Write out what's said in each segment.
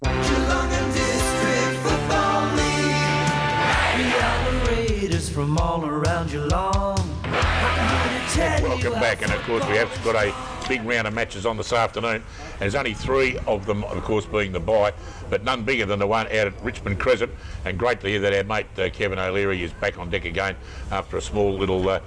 Geelong and District Football League. We are the Raiders from all around Geelong. Welcome back, and of course we have got a big round of matches on this afternoon. And there's only 3 of them, of course, being the bye, but none bigger than the one out at Richmond Crescent. And great to hear that our mate Kevin O'Leary is back on deck again after a small little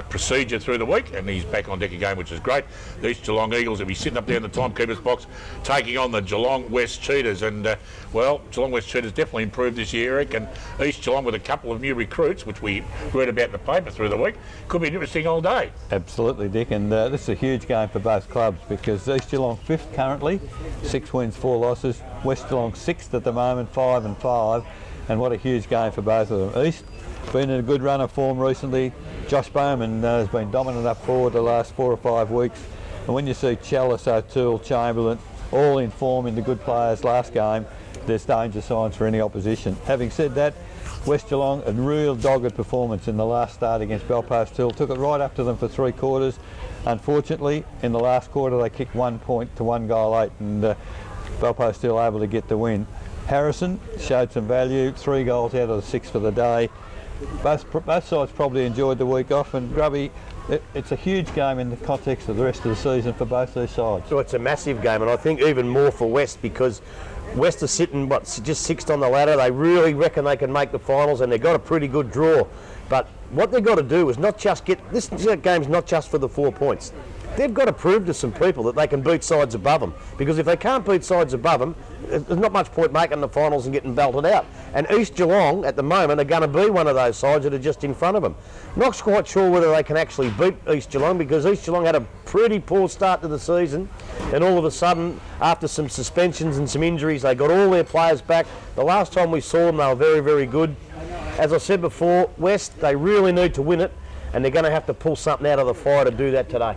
procedure through the week, and he's back on deck again, which is great. The East Geelong Eagles will be sitting up there in the timekeeper's box, taking on the Geelong West Cheetahs. And well, Geelong West Cheetahs definitely improved this year, Eric, and East Geelong with a couple of new recruits, which we read about in the paper through the week, could be interesting all day. Absolutely, Dick, and this is a huge game for both clubs because East Geelong 5th currently, 6 wins, 4 losses. West Geelong 6th at the moment, 5 and 5, and what a huge game for both of them. East been in a good run of form recently. Josh Bowman has been dominant up forward the last 4 or 5 weeks, and when you see Chalice, O'Toole, Chamberlain all in form in the good players last game, there's danger signs for any opposition. Having said that, West Geelong, a real dogged performance in the last start against Belfast Hill, took it right up to them for 3 quarters. Unfortunately, in the last quarter they kicked 1 point to 1 goal 8, and Belfast Hill able to get the win. Harrison showed some value, 3 goals out of the 6 for the day. Both sides probably enjoyed the week off, and Grubby, it's a huge game in the context of the rest of the season for both these sides. So it's a massive game, and I think even more for West, because West are sitting, just 6th on the ladder. They really reckon they can make the finals, and they've got a pretty good draw. But what they've got to do is not just this game's not just for the 4 points. They've got to prove to some people that they can beat sides above them. Because if they can't beat sides above them, there's not much point making the finals and getting belted out. And East Geelong, at the moment, are going to be one of those sides that are just in front of them. Not quite sure whether they can actually beat East Geelong, because East Geelong had a pretty poor start to the season. And all of a sudden, after some suspensions and some injuries, they got all their players back. The last time we saw them, they were very, very good. As I said before, West, they really need to win it, and they're going to have to pull something out of the fire to do that today.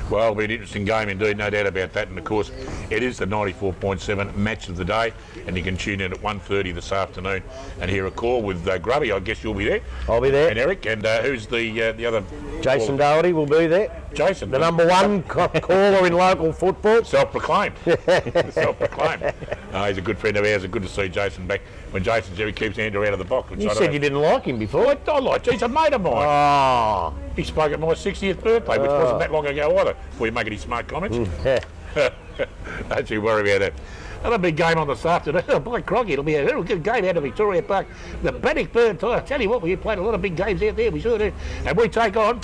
Well, it'll be an interesting game indeed, no doubt about that. And of course, it is the 94.7 match of the day, and you can tune in at 1:30 this afternoon and hear a call with Grubby. I guess you'll be there. I'll be there. And Eric, and who's the other? Jason Doherty will be there. Jason, the number 1 caller in local football. Self-proclaimed. Self-proclaimed. He's a good friend of ours. It's good to see Jason back. When Jason's here, he keeps Andrew out of the box. You said you didn't like him before. I like him. He's a mate of mine. Oh. He spoke at my 60th birthday, which wasn't that long ago either, before you make any smart comments. Don't you worry about that. Another big game on this afternoon. Oh, by crikey, it'll be a real good game out of Victoria Park. The Bannockburn tie. I tell you what, we played a lot of big games out there. We sure did. And we take on...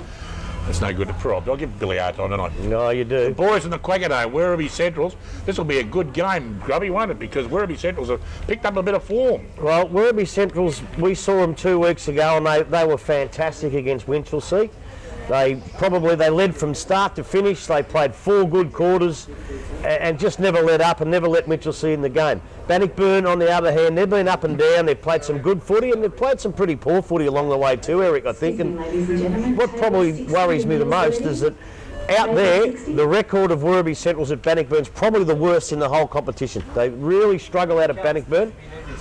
It's no good to prob. I'll give Billy a hard time, don't I? No, you do. The boys in the Quagado, Werribee Centrals. This will be a good game, Grubby, won't it? Because Werribee Centrals have picked up a bit of form. Well, Werribee Centrals, we saw them 2 weeks ago, and they were fantastic against Winchelsea. They led from start to finish. They played 4 good quarters and just never let up and never let Winchelsea in the game. Bannockburn, on the other hand, they've been up and down. They've played some good footy, and they've played some pretty poor footy along the way too, Eric, I think. And what probably worries me the most is that out there, the record of Werribee Centrals at Bannockburn's probably the worst in the whole competition. They really struggle out at Bannockburn,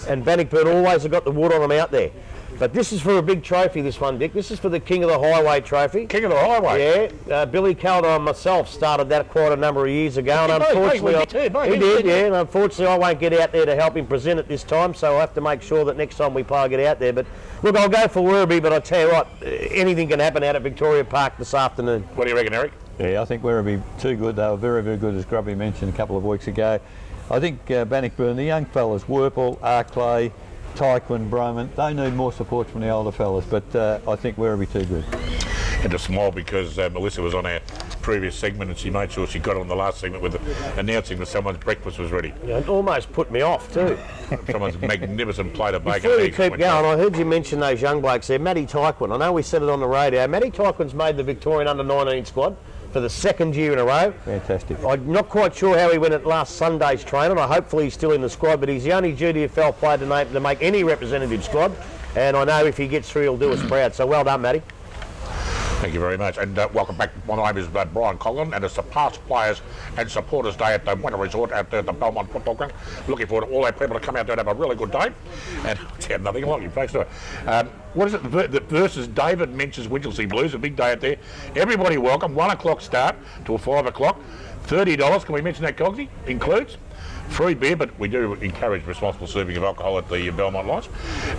and Bannockburn always have got the wood on them out there. But this is for a big trophy, this one, Dick. This is for the King of the Highway trophy. King of the Highway? Yeah. Billy Calder and myself started that quite a number of years ago. And unfortunately, he did, yeah. And unfortunately, I won't get out there to help him present it this time, so I'll have to make sure that next time we play, I get out there. But look, I'll go for Werribee, but I tell you what, anything can happen out at Victoria Park this afternoon. What do you reckon, Eric? Yeah, I think Werribee too good. They were very, very good, as Grubby mentioned a couple of weeks ago. I think Bannockburn, the young fellas, Werpel, Arclay, Tyquin, Broman, they need more support from the older fellas, but I think Werribee too good. And to smile because Melissa was on our previous segment and she made sure she got on the last segment with announcing that someone's breakfast was ready. Yeah, it almost put me off too. Someone's magnificent plate of bacon. Before you keep going, I heard you mention those young blokes there. Matty Tyquin, I know we said it on the radio. Matty Tyquin's made the Victorian under-19 squad for the 2nd year in a row. Fantastic. I'm not quite sure how he went at last Sunday's training. Hopefully he's still in the squad, but he's the only GDFL player to make any representative squad, and I know if he gets through he'll do us proud. So well done, Matty. Thank you very much, and welcome back. My name is Brian Collin, and it's the Past Players and Supporters Day at the Winter Resort at the Belmont Football Ground. Looking forward to all our people to come out there and have a really good day, and nothing like you folks do it. What is it? The versus David Mench's Winchelsea Blues, a big day out there. Everybody welcome. 1 o'clock start till 5 o'clock. $30. Can we mention that, Cogsy? Includes free beer, but we do encourage responsible serving of alcohol at the Belmont Lodge,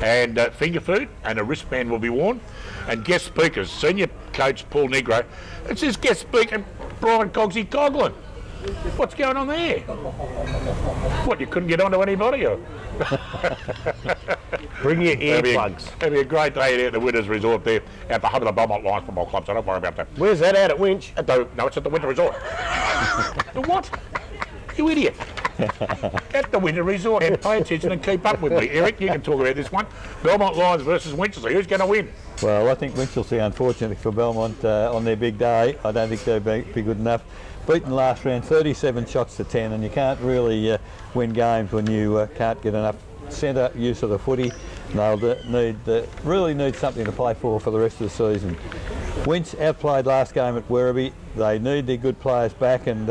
and finger food, and a wristband will be worn, and guest speakers. Senior coach Paul Negro. It says guest speaker Brian Cogsy Coughlin. What's going on there? What, you couldn't get onto anybody? Or? Bring your earplugs. It'll be a great day there at the Winners Resort there at the hub of the Belmont Lions Football Club, so don't worry about that. Where's that out at Winch? No, it's at the Winter Resort. The what? You idiot. At the Winter Resort. And pay attention and keep up with me. Eric, you can talk about this one. Belmont Lions versus Winchelsea. Who's going to win? Well, I think Winchelsea, unfortunately for Belmont, on their big day, I don't think they'll be good enough. Beaten last round 37 shots to 10, and you can't really win games when you can't get enough centre use of the footy. They'll really need something to play for the rest of the season. Winch outplayed last game at Werribee. They need their good players back, and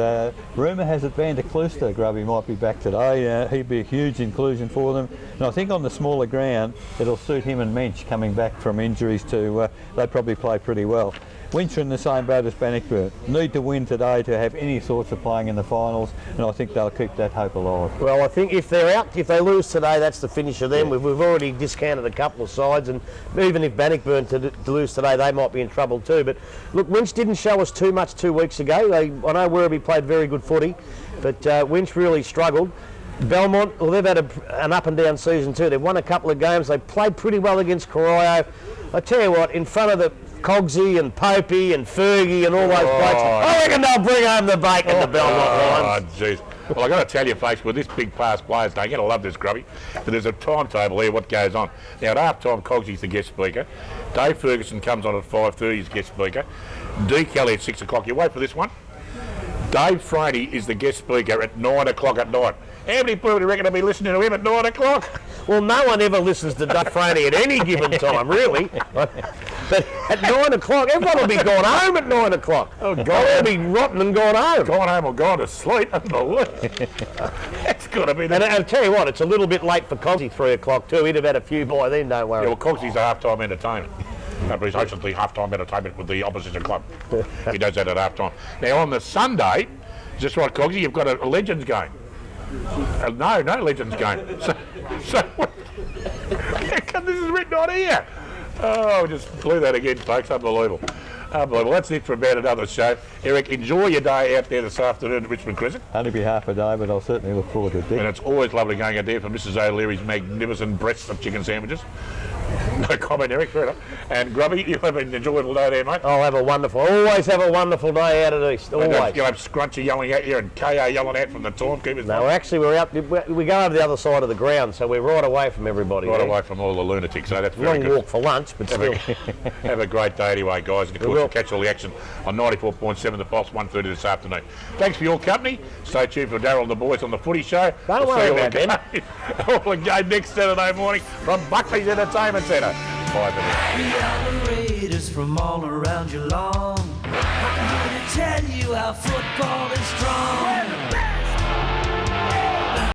rumour has it Van der Klooster, Grubby, might be back today. He'd be a huge inclusion for them. And I think on the smaller ground, it'll suit him and Mensch coming back from injuries to, they probably play pretty well. Winch are in the same boat as Bannockburn. Need to win today to have any sorts of playing in the finals, and I think they'll keep that hope alive. Well, I think if they're out, if they lose today, that's the finish of them. Yeah. We've already discounted a couple of sides, and even if Bannockburn to lose today, they might be in trouble too. But look, Winch didn't show us too much 2 weeks ago. I know Werribee played very good footy, but Winch really struggled. Belmont, well, they've had an up and down season too. They've won a couple of games. They played pretty well against Corio. I tell you what, in front of the Cogsy and Popey and Fergie and all those blokes, I reckon they'll bring home the bacon, the Belmont Lions. Oh, jeez. Well, I've got to tell you, folks, with this big past players day, you're going to love this, Grubby, but there's a timetable here, what goes on. Now, at half-time, Cogsy's the guest speaker. Dave Ferguson comes on at 5:30 as guest speaker. D. Kelly at 6 o'clock. You wait for this one. Dave Franey is the guest speaker at 9 o'clock at night. How many people do you reckon will be listening to him at 9 o'clock? Well, no one ever listens to Dave Franey at any given time, really. But at 9 o'clock, everyone will be gone home at 9 o'clock. Oh, God. They'll be rotten and gone home. Gone home or gone to sleep. That's got to be the... And I'll tell you what, it's a little bit late for Cogsy, 3 o'clock too. He'd have had a few by then, don't worry. Yeah, well, Cogsy's a half-time entertainment. He's hosting half-time entertainment with the opposition club. He does that at half-time. Now, on the Sunday, is this right, Cogsy? You've got a Legends game. No Legends game. So this is written on here. Oh, just blew that again, folks. Unbelievable. Unbelievable. That's it for about another show. Eric, enjoy your day out there this afternoon at Richmond Crescent. Only be half a day, but I'll certainly look forward to it, Dick. And it's always lovely going out there for Mrs. O'Leary's magnificent breasts of chicken sandwiches. No comment, Eric, fair enough. And Grubby, you'll have an enjoyable day there, mate. Always have a wonderful day out at East, always. You'll have Scrunchy yelling at you and KO yelling out from the timekeepers. No, actually we're out, we go over the other side of the ground, so we're right away from everybody. Right away from all the lunatics, so that's very good. Long walk for lunch, but still. Have a great day anyway, guys. And of course, you'll catch all the action on 94.7 The Pulse, 1:30 this afternoon. Thanks for your company. Stay tuned for Darryl and the boys on the footy show. Don't worry about them. All again next Saturday morning from Buckley's Entertainment Centre. Bye for now. We are the Raiders from all around Geelong. I'm here to tell you how football is strong.